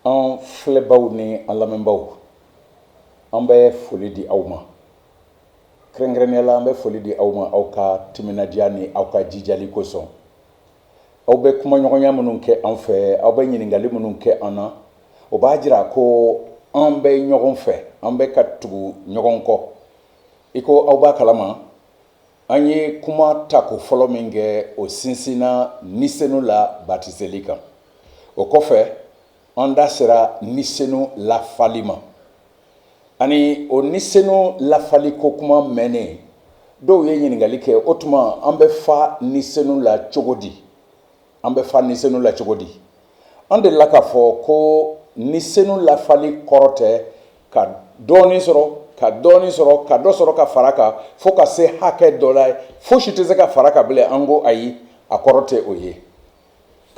An filɛbaw ni an lamɛnbaw an bɛ foli di aw ma kɛrɛnkɛrɛnnenya la an bɛ foli di aw ma aw ka timinadiya ni aw ka jijali kosɔn aw bɛ kumaɲɔgɔnya minnu kɛ an fɛ aw bɛ ɲininkali minnu kɛ an na o b'a jira ko an bɛ ɲɔgɔn fɛ an bɛ ka tugu ɲɔgɔn kɔ i ko aw b'a kalama an ye kuma tako fɔlɔ min kɛ o sinsinna Nisenu la batiseli kan o kɔfɛ an da sera Nisenu lafali ma ani o Nisenu lafali ko kuma mɛnnen dɔw ye ɲininkali kɛ o tuma an bɛ fa Nisenu la cogo di an bɛ fa Nisenu la cogo di an delila k'a fɔ ko Nisenu lafali kɔrɔ tɛ ka dɔɔnin sɔrɔ ka dɔ sɔrɔ ka fara kan fo ka se hakɛ dɔ la fosi tɛ se ka fara kan bilen an ko ayi a kɔrɔ tɛ o ye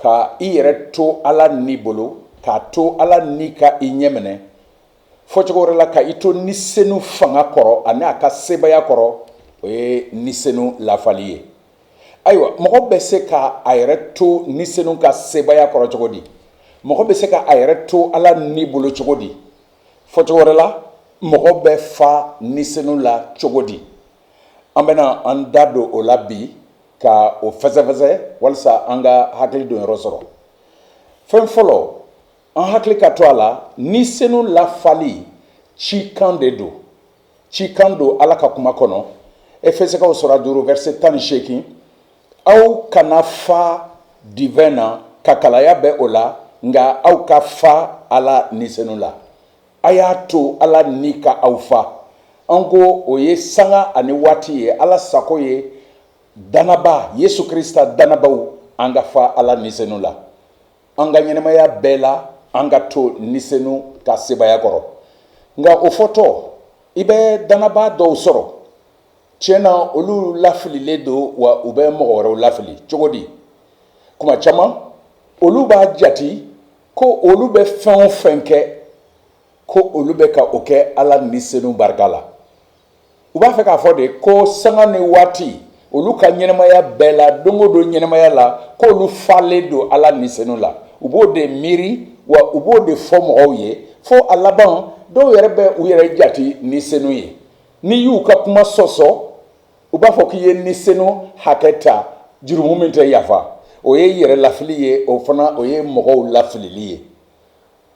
ka i yɛrɛ to Ala ni bolo k'a to Ala ni ka i ɲɛ minɛ fɔ cogo wɛrɛ la ka i to Nisenu fanga kɔrɔ ani a ka sebaya kɔrɔ o ye Nisenu lafali ye ayiwa mɔgɔ bɛ se ka a yɛrɛ to Nisenu ka sebaya kɔrɔ cogo di mɔgɔ bɛ se ka a yɛrɛ to Ala ni bolo cogo di fɔ cogo wɛrɛ la mɔgɔ bɛ fa Nisenu la cogo di an bɛna an da don o la bi ka o fɛsɛfɛsɛ walasa an ka hakili don yɔrɔ sɔrɔ fɛn fɔlɔ an hakili ka to a la Nisenu lafali cikan de don cikan don Ala ka kuma kɔnɔ Efesikaw sura 5 verset 18 aw kana fa divin na ka kalaya bɛ o la nka aw ka fa Ala Nisenu la a y'a to Ala ni ka aw fa an ko o ye sanga ani waati ye Ala sago ye danaba Yesu Krista danabaw an ka fa Ala Nisenu la an ka ɲɛnamaya bɛɛ la an ka to Nisenu ka sebaya kɔrɔ nka o fɔtɔ i bɛ danaba dɔw sɔrɔ tiɲɛna olu lafililen don wa u bɛ mɔgɔ wɛrɛw lafili cogo di kuma caman olu b'a jate ko olu bɛ fɛn o fɛn kɛ ko olu bɛ ka o kɛ Ala Nisenu barika la u b'a fɛ k'a fɔ de ko sanga ni waati olu ka ɲɛnamaya bɛɛ la don o don ɲɛnamaya la ko olu falen don Ala Nisenu la u b'o de miiri wa u b'o de fɔ mɔgɔw ye fo a laban dɔw yɛrɛ bɛ u yɛrɛ jate Nisenu ye ni y'u ka kuma sɔsɔ u b'a fɔ k'i ye Nisenu hakɛ ta jurumu min tɛ yafa o ye yɛrɛ lafili ye o fana o ye mɔgɔw lafilili ye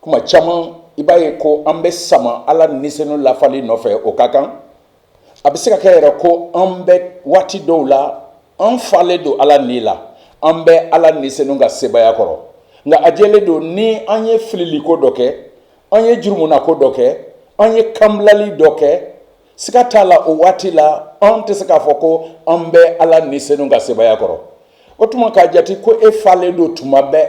kuma caman i b'a ye ko an bɛ sama Ala Nisenu lafali nɔfɛ o ka kan a bɛ se ka kɛ yɛrɛ ko an bɛ waati dɔw la an falen don Ala ni la an bɛ Ala Nisenu ka sebaya kɔrɔ nka a jɛlen don ni an ye fililiko dɔ kɛ an ye jurumunako dɔ kɛ an ye kanbilali dɔ kɛ siga t'a la o waati la an tɛ se k'a fɔ ko an bɛ Ala Nisenu ka sebaya kɔrɔ o tuma k'a jate ko e falen don tuma bɛɛ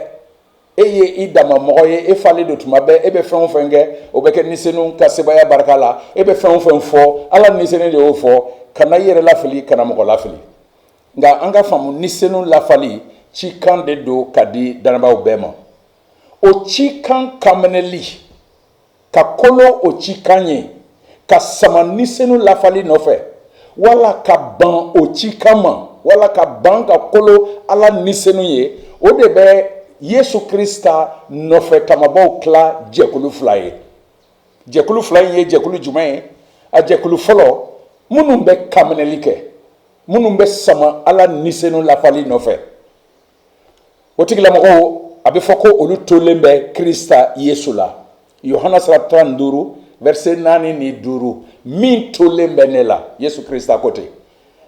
e ye i dama mɔgɔ ye e falen don tuma bɛɛ e bɛ fɛn o fɛn kɛ o bɛ kɛ Nisenu ka sebaya barika la e bɛ fɛn o fɛn fɔ Ala Nisenu de y'o fɔ kana i yɛrɛ lafili kana mɔgɔ lafili nka an ka faamu Nisenu lafali cikan de don ka di danabaw bɛɛ ma o cikan kameneli ka kolo o cikan ye ka sama Nisenu lafali nɔfɛ wala ka ban o cikan ma wala ka ban ka kolo Ala Nisenu ye o de bɛ Yesu Krista nɔfɛ tamabaw tila jɛkulu fila ye jɛkulu fila in ye jɛkulu jumɛn ye a jɛkulu fɔlɔ minnu bɛ kameneli kɛ minnu bɛ sama Ala Nisenu lafali nɔfɛ o tigilamɔgɔw a bɛ fɔ ko olu tolen bɛ Krista Yesu la Yohana sura 35 verset 4 ni 5 min tolen bɛ ne la Yesu Krista ko ten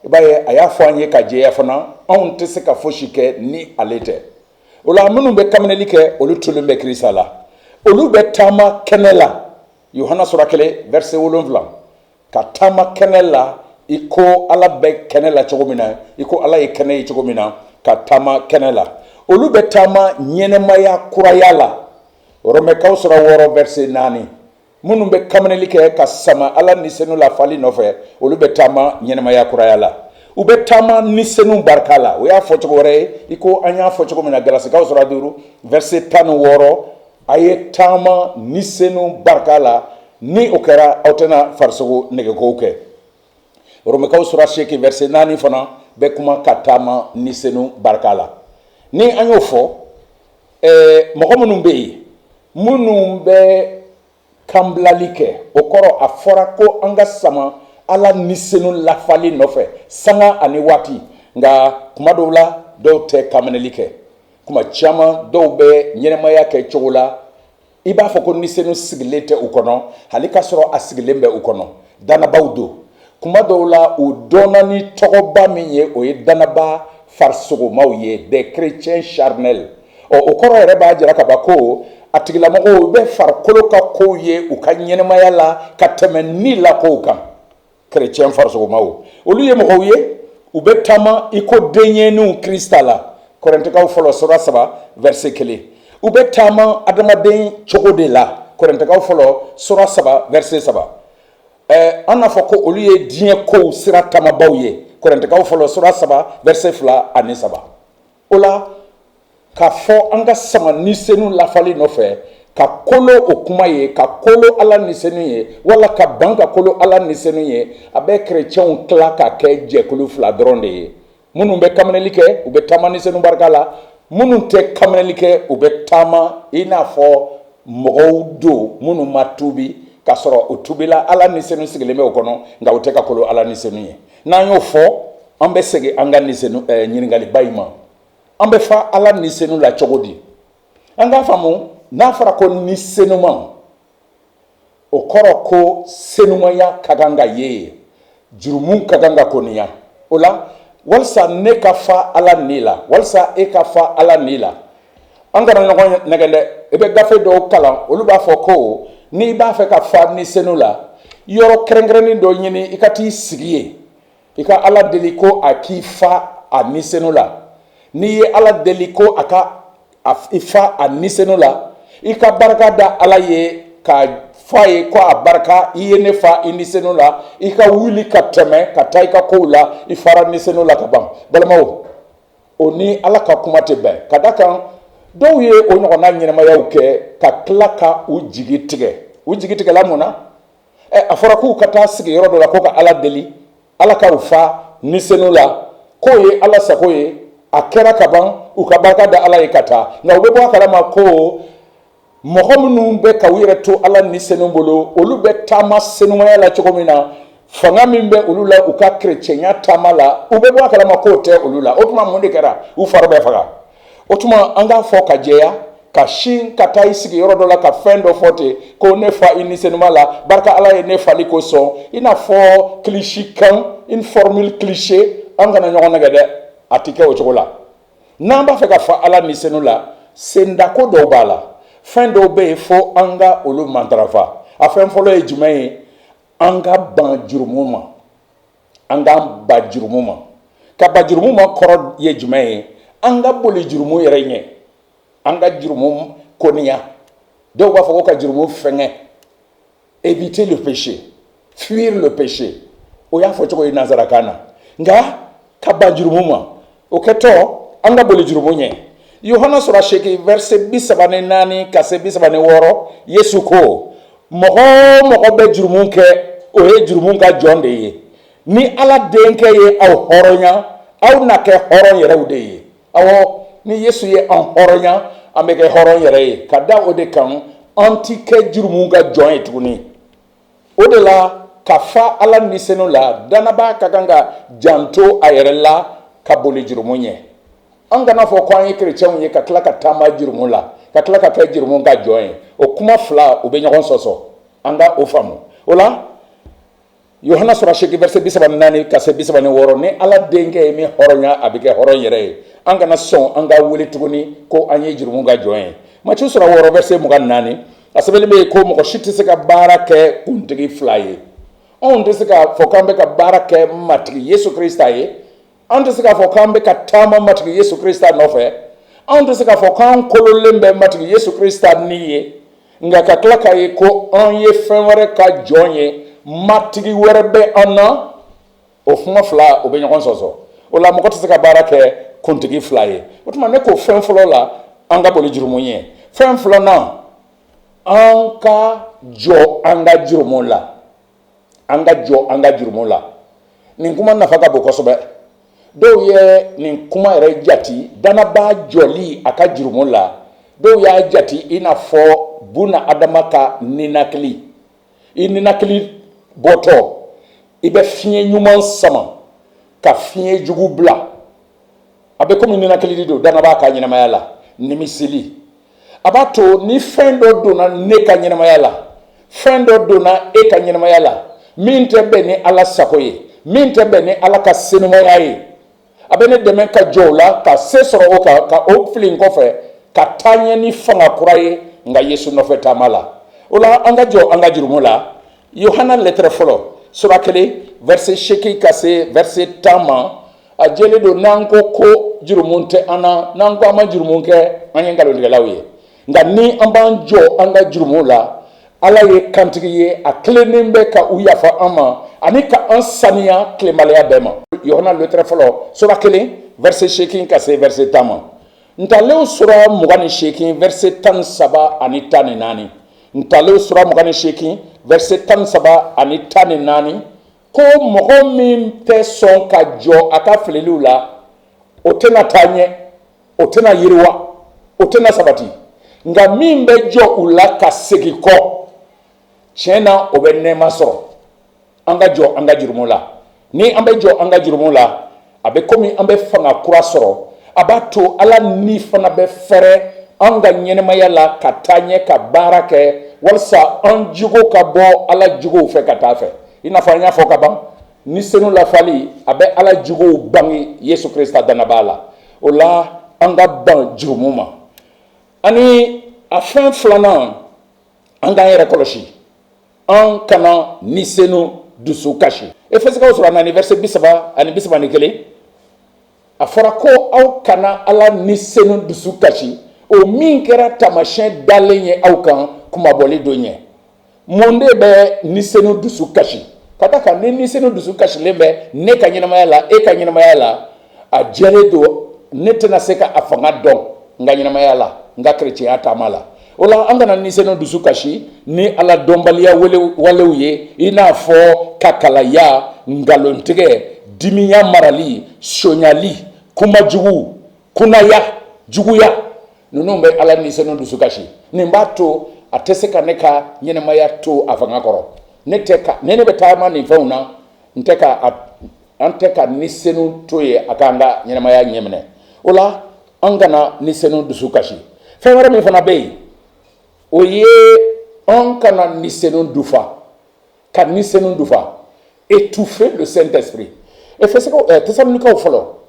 i b'a ye a y'a fɔ an ye ka jɛya fana anw tɛ se ka fosi kɛ ni ale tɛ o la minnu bɛ kameneli kɛ olu tolen bɛ Krista la olu bɛ taama kɛnɛ la Yohana sura 1 verset 7 ka taama kɛnɛ la i ko Ala bɛ kɛnɛ la cogo min na i ko Ala ye kɛnɛ ye cogo min na ka taama kɛnɛ la olu bɛ taama ɲɛnɛmaya kuraya la Romɛkaw sura 6 verset 4 minnu bɛ kameneli kɛ ka sama Ala Nisenu lafali nɔfɛ olu bɛ taama ɲɛnɛmaya kuraya la u bɛ taama Nisenu barika la o y'a fɔ cogo wɛrɛ ye i ko an y'a fɔ cogo min na Galasikaw sura 5 verset 16 a ye taama Nisenu barika la ni o kɛra aw tɛna farisogo nɛgɛkow kɛ Romɛkaw sura 8 verset 4 fana bɛ kuma ka taama Nisenu barika la ni an y'o fɔ mɔgɔ minnu bɛ yen minnu bɛ kanbilali kɛ o kɔrɔ a fɔra ko an ka sama ala Nisenu lafali nɔfɛ sanga ani waati nka kuma dɔw la dɔw tɛ kaminɛli kɛ kuma caman dɔw bɛ ɲɛnɛmaya kɛ cogo la i b'a fɔ ko Nisenu sigilen tɛ u kɔnɔ hali ka sɔrɔ a sigilen bɛ u kɔnɔ danabaw don kuma dɔw la u dɔnna ni tɔgɔba min ye o ye danaba farisogomaw ye des chrétiens charnels o kɔrɔ yɛrɛ b'a jira ka ban ko a tigilamɔgɔw u bɛ farikolo ka kow ye u ka ɲɛnɛmaya la ka tɛmɛ ni la kow kan chrétien farisogomaw olu ye mɔgɔw ye u bɛ taama i ko denɲɛninw Krista la Korintikaw fɔlɔ sura 3 verset 1 u bɛ taama adamaden cogo de la Korintikaw fɔlɔ sura 3 verset 3 an n'a fɔ ko olu ye diɲɛ kow sira taamabaw ye Korintikaw fɔlɔ sura 3 verset 2 ani 3 o la k'a fɔ an ka sama Nisenu lafali nɔfɛ ka kolo o kuma ye ka kolo ala Nisenu ye wala ka ban ka kolo ala Nisenu ye a bɛ chrétienw tila ka kɛ jɛkulu fila dɔrɔn de ye minnu bɛ kaminɛli kɛ u bɛ taama Nisenu barika la minnu tɛ kaminɛli kɛ u bɛ taama i n'a fɔ mɔgɔw don minnu ma tuubi ka sɔrɔ u tubila ala Nisenu sigilen bɛ o kɔnɔ nka u tɛ ka kolo ala Nisenu ye n'an y'o fɔ an bɛ segin an ka Nisenu ɲininkaliba in ma an bɛ fa ala Nisenu la cogo di an k'a faamu n'a fɔra ko Nisenuma o kɔrɔ ko senumaya ka kan ka ye jurumu ka kan ka koniya o la walasa ne ka fa ala ni la walasa e ka fa ala ni la an kana ɲɔgɔn nɛgɛ dɛ i bɛ gafe dɔw kalan olu b'a fɔ ko n'i b'a fɛ ka fa Nisenu la yɔrɔ kɛrɛnkɛrɛnnen dɔ ɲini i ka t'i sigi ye i ka ala deli ko a k'i fa a Nisenu la n'i ye ala deli ko a ka i fa a Nisenu la i ka barika da ala ye ka f'a ye ko a barika i ye ne fa i Nisenu la i ka wuli ka tɛmɛ ka taa i ka kow la i fara Nisenu la ka ban balimaw o ni ala ka kuma tɛ bɛn ka da kan dɔw ye o ɲɔgɔnna ɲɛnɛmayaw kɛ ka tila ka u jigi tigɛla mun na a fɔra k'u ka taa sigi yɔrɔ dɔ la ko ka ala deli ala ka u fa Nisenu la k'o ye ala sago ye a kɛra ka ban u ka barika da ala ye ka taa nka u bɛ bɔ a kalama ko mɔgɔ minnu bɛ ka u yɛrɛ to ala Nisenu bolo olu bɛ taama senumaya la cogo min na fanga min bɛ olu la u ka chrétienya taama la u bɛ bɔ a kalama k'o tɛ olu la o tuma mun de kɛra u fari bɛ faga o tuma an k'a fɔ ka jɛya ka sin ka taa i sigi yɔrɔ dɔ la ka fɛn dɔ fɔ ten ko ne fa i Nisenuma la barika ala ye ne fali ko sɔn i n'a fɔ cliché kan une formule cliché an kana ɲɔgɔn nɛgɛ dɛ a ti kɛ o cogo la n'an b'a fɛ ka fa ala Nisenu la sendako dɔw b'a la fɛn dɔw bɛ yen fo an ka olu matarafa a fɛn fɔlɔ ye jumɛn ye an ka ban jurumu ma an k'an ba jurumu ma ka ba jurumu ma kɔrɔ ye jumɛn ye an ka boli jurumu yɛrɛ ɲɛ an ka jurumu koniya dɔw b'a fɔ ko ka jurumu fɛngɛ éviter le péché fuir le péché o y'a fɔ cogo ye nanzarakan na nka ka ban jurumu ma o kɛtɔ an ka boli jurumu ɲɛ Yohana sura 8 verset 34 ka se 36 Yesu ko mɔgɔ mɔgɔ bɛ jurumu kɛ o ye jurumu ka jɔn de ye ni ala denkɛ ye aw hɔrɔnya aw na kɛ hɔrɔn yɛrɛw de ye awɔ ni Yesu ye an hɔrɔnya an bɛ kɛ hɔrɔn yɛrɛ ye ka da o de kan an ti kɛ jurumu ka jɔn ye tuguni o de la ka fa ala Nisenu la danaba ka kan ka janto a yɛrɛ la ka boli jurumu ɲɛ an kana fɔ ko an ye chrétienw ye ka tila ka taama jurumu la ka tila ka kɛ jurumu ka jɔn ye o kuma fila u bɛ ɲɔgɔn sɔsɔ an ka o faamu o la Yohana sura 8 verset 34 ka se 36 ni ala denkɛ ye min hɔrɔnya a bɛ kɛ hɔrɔn yɛrɛ ye an kana sɔn an ka wuli tuguni ko an ye jurumu ka jɔn ye Matthieu sura 6 verset 24 a sɛbɛnni bɛ yen ko mɔgɔ si tɛ se ka baara kɛ kuntigi fila ye anw tɛ se k'a fɔ k'an bɛ ka baara kɛ matigi Yesu Krista ye an tɛ se k'a fɔ k'an bɛ ka taama matigi Yesu Krista nɔfɛ anw tɛ se k'a fɔ k'an kololen bɛ matigi Yesu Krista ni ye nka ka tila k'a ye ko an ye fɛn wɛrɛ ka jɔn ye matigi wɛrɛ bɛ an na o kuma fila o bɛ ɲɔgɔn sɔsɔ o la mɔgɔ tɛ se ka baara kɛ kuntigi fila ye o tuma ne ko fɛn fɔlɔ la an ka boli jurumu ɲɛ fɛn filanan an ka jɔ an ka jurumu la an ka jɔ an ka jurumu la nin kuma nafa ka bon kosɛbɛ dɔw ye nin kuma yɛrɛ jati danaba jɔli a ka jurumu la dɔw y'a jati i n'a fɔ buna adama ka ninakili I ninakili boto I be fiɲɛ ɲuman sama ka fiɲɛ jugu bila a bɛ komi ninakili do danaba ka ɲɛnamaya la nimisili a b'a to ni fɛn dɔ donna ne ka ɲɛnamaya la fɛn dɔ donna e ka ɲɛnamaya la min tɛ bɛn ni Ala sago ye min tɛ bɛn ni Ala ka senumaya ye a bɛ ne dɛmɛ ka jɔ o la ka se sɔrɔ o kan ka o fili kɔfɛ ka taa ɲɛ ni fanga kura ye nka Yesu nɔfɛ taama la o la an ka jɔ an ka jurumu la Yohana lettre fɔlɔ sura 1 verset 8 ka se verset 10 ma a jeli do n'an ko jurumu tɛ an na n'an ko an ma jurumu kɛ an ye nkalontigɛlaw ye nka ni an b'an jɔ an ka jurumu la Ala ye kantigi ye a tilenen bɛ ka u yafa an ma ani ka an saniya tilemaleya bɛɛ ma Yohana lettre fɔlɔ sura 1 verset 8 ka se verset 10 ma ntalew sura 28 verset 13 ani 14 ntalew sura 28 verset 13 ani 14 ko mɔgɔ min tɛ sɔn ka jɔ a ka fililiw la o tɛna taa ɲɛ o tɛna yiriwa o tɛna sabati nka min bɛ jɔ u la ka segin kɔ tiɲɛ na o bɛ nɛɛma sɔrɔ an ka jɔ an ka jurumu la ni an bɛ jɔ an ka jurumu la a bɛ komi an bɛ fanga kura sɔrɔ a b'a to Ala ni fana bɛ fɛrɛ an ka ɲɛnɛmaya la ka taa ɲɛ ka baara kɛ walasa an jogo ka bɔ Ala jogow fɛ ka taa fɛ I n'a fɔ an y'a fɔ ka ban Nisenu lafali a bɛ Ala jogow bange Yesu Krista danaba la o la an ka ban jurumu ma ani a fɛn filanan an k'an yɛrɛ kɔlɔsi an kana Nisenu dusu kasi Efesikaw sura 4 verset 30 ani 31 a fɔra ko aw kana Ala Nisenu dusu kasi o min kɛra tamasiyɛn dalen ye aw kan kumabɔli dɔ ɲɛ mun de bɛ Nisenu dusu kasi ka da kan ni Nisenu dusu kasilen bɛ ne ka ɲɛnamaya la e ka ɲɛnamaya la a jɛlen don ne tɛna se ka a fanga dɔn n ka ɲɛnamaya la n ka kerecɛnya taama la o la an kana Nisenu dusu kasi ni Ala dɔnbaliya walew ye I n'a fɔ ka kalaya ngalontigɛ dimiya marali sonyali kumajugu kunaya juguya ninnu bɛ Ala Nisenu dusu kasi nin b'a to a tɛ se ka ne ka ɲɛnamaya to a fanga kɔrɔ ne bɛ taama nin fɛnw na an tɛ ka Nisenu to ye a k'an ka ɲɛnamaya ɲɛminɛ o la an kana Nisenu dusu kasi fɛn wɛrɛ min fana bɛ yen o ye an kana Nisenu dufa ka Nisenu dufa étouffer le Saint-Esprit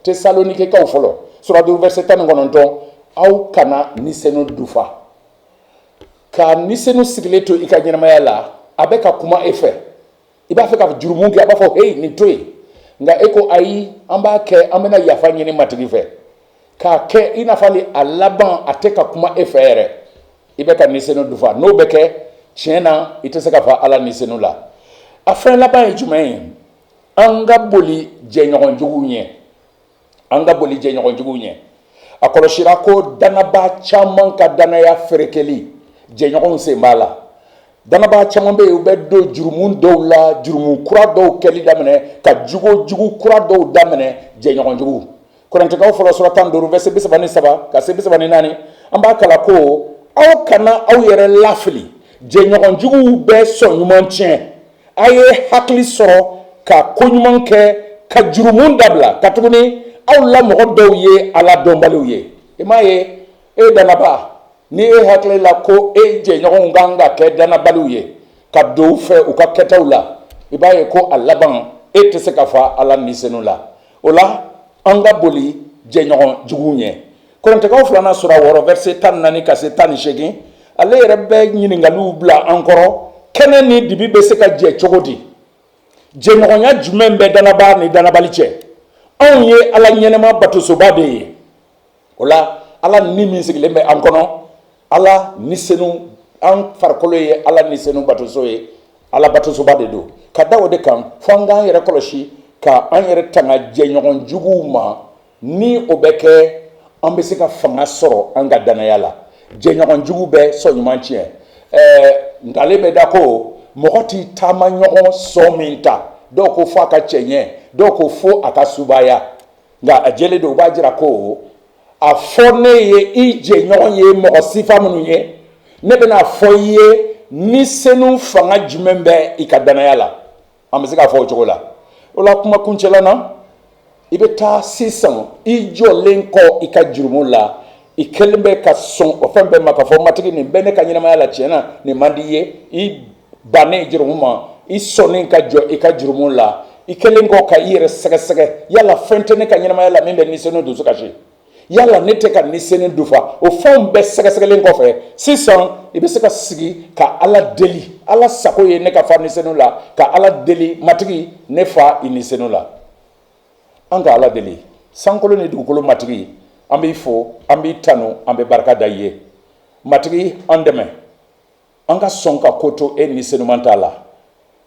Thessalonikaw fɔlɔ sura 2 verset 19 aw kana Nisenu dufa ka Nisenu sigilen to I ka ɲɛnamaya la a bɛ ka kuma e fɛ I b'a fɛ ka jurumu kɛ a b'a fɔ hey nin to yen nka e ko ayi an b'a kɛ an bɛna yafa ɲini matigi fɛ k'a kɛ I n'a fɔ a laban a tɛ ka kuma e fɛ yɛrɛ I bɛ ka Nisenu dufa n'o bɛ kɛ tiɲɛ na I tɛ se ka fɔ Ala Nisenu la a fɛn laban ye jumɛn ye an ka boli jɛɲɔgɔnjuguw ɲɛ an ka boli jɛɲɔgɔnjuguw ɲɛ a kɔlɔsira ko danaba caman ka danaya ferekeli jɛɲɔgɔnw sen b'a la danaba caman bɛ yen u bɛ don jurumu dɔw la jurumu kura dɔw kɛli daminɛ ka jugu kura dɔw daminɛ jɛɲɔgɔnjugu Korintikaw fɔlɔ sura 15 verset 33 ka se 34 an b'a kala ko aw kana aw yɛrɛ lafili jɛɲɔgɔnjuguw bɛ sɔn ɲuman tiɲɛ a ye hakili sɔrɔ ka koɲuman kɛ ka jurumu dabila ka tuguni aw la mɔgɔ dɔw ye Ala dɔnbaliw ye I m'a ye e danaba ni e hakili la ko e jɛɲɔgɔnw kan ka kɛ danabaliw ye ka don u fɛ u ka kɛtaw la I b'a ye ko a laban e tɛ se ka fɔ Ala Nisenu la o la an ka boli jɛɲɔgɔnjuguw ɲɛ Korintikaw 2 sura 6 verset 14 ka se 18 ale yɛrɛ bɛ ɲininkaliw bila an kɔrɔ kɛnɛ ni dibi bɛ se ka jɛ cogo di jɛɲɔgɔnya jumɛn bɛ danaba ni danabali cɛ anw ye Ala ɲɛnɛma batosoba de ye o la Ala ni min sigilen bɛ an kɔnɔ Ala Nisenu an farikolo ye Ala Nisenu batoso ye Ala batosoba de don ka da o de kan fo an k'an yɛrɛ kɔlɔsi ka an yɛrɛ tanga jɛɲɔgɔnjuguw ma ni o bɛ kɛ an bɛ se ka fanga sɔrɔ an ka danaya la jɛɲɔgɔnjugu bɛ sɔn ɲuman tiɲɛ ntale bɛ da ko mɔgɔ t'i taama ɲɔgɔn sɔn min ta dɔw ko fo a ka cɛ ɲɛ dɔw ko fo a ka subaya nka a jɛlen don u b'a jira ko a fɔ ne ye I jɛɲɔgɔn ye mɔgɔ sifa minnu ye ne bena fɔ i ye Nisenu fanga jumɛn bɛ i ka danaya la an bɛ se k'a fɔ o cogo la o la kuma kuncɛla na i bɛ taa sisan i jɔlen kɔ i ka jurumu la i kɛlen bɛ ka sɔn o fɛn bɛɛ ma ka fɔ matigi nin bɛ ne ka ɲɛnamaya la tiɲɛna nin man di ye i bannen jurumu ma i sɔnnen ka jɔ i ka jurumu la i kɛlen kɔ ka i yɛrɛ sɛgɛsɛgɛ yala fɛn tɛ ne ka ɲɛnamaya la min bɛ Nisenu dusu kasi yala ne tɛ ka Nisenu dufa o fɛnw bɛɛ sɛgɛsɛgɛlen kɔfɛ sisan i bɛ se ka sigi ka Ala deli Ala sago ye ne ka fa Nisenu la ka Ala deli matigi ne fa i Nisenu la an ka Ala deli sankolo ni dugukolo matigi an b'i fo an b'i tanu an bɛ barika da i ye matigi an dɛmɛ an ka sɔn ka ko to e Nisenuman t'a la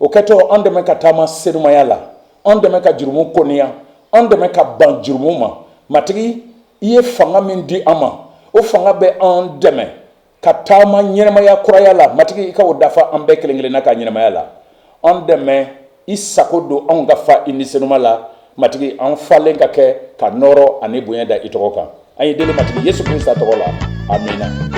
o kɛtɔ an dɛmɛ ka taama senumaya la an dɛmɛ ka jurumu kɔniya an dɛmɛ ka ban jurumu ma matigi i ye fanga min di an ma o fanga bɛ an dɛmɛ ka taama ɲɛnamaya kuraya la matigi i ka o dafa an bɛɛ kelen kelenna ka ɲɛnamaya la an dɛmɛ i sago don anw ka fa i Nisenuma la matigi an falen ka kɛ ka nɔrɔ ani bonya da i tɔgɔ kan an ye deli matigi Yesu Kirista tɔgɔ la amina.